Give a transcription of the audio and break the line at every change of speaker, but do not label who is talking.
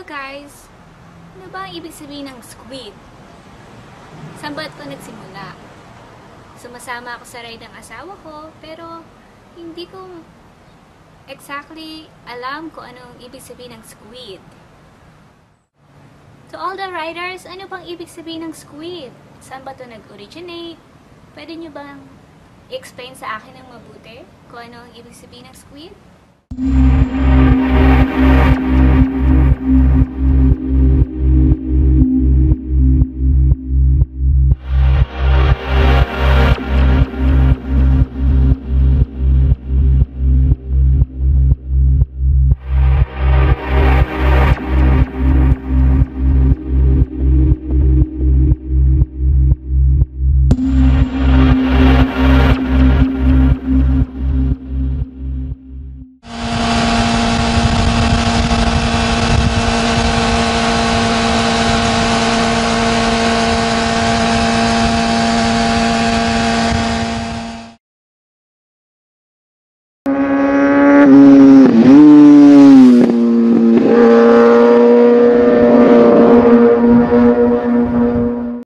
guys, ano ba ang ibig sabihin ng squid? Saan ba ito nagsimula? Sumasama ako sa ride ng asawa ko, pero hindi ko exactly alam kung ano ang ibig sabihin ng squid. To all the riders, ano bang ibig sabihin ng squid? Saan ba ito nag-originate? Pwede nyo bang i-explain sa akin ng mabuti kung ano ang ibig sabihin ng squid?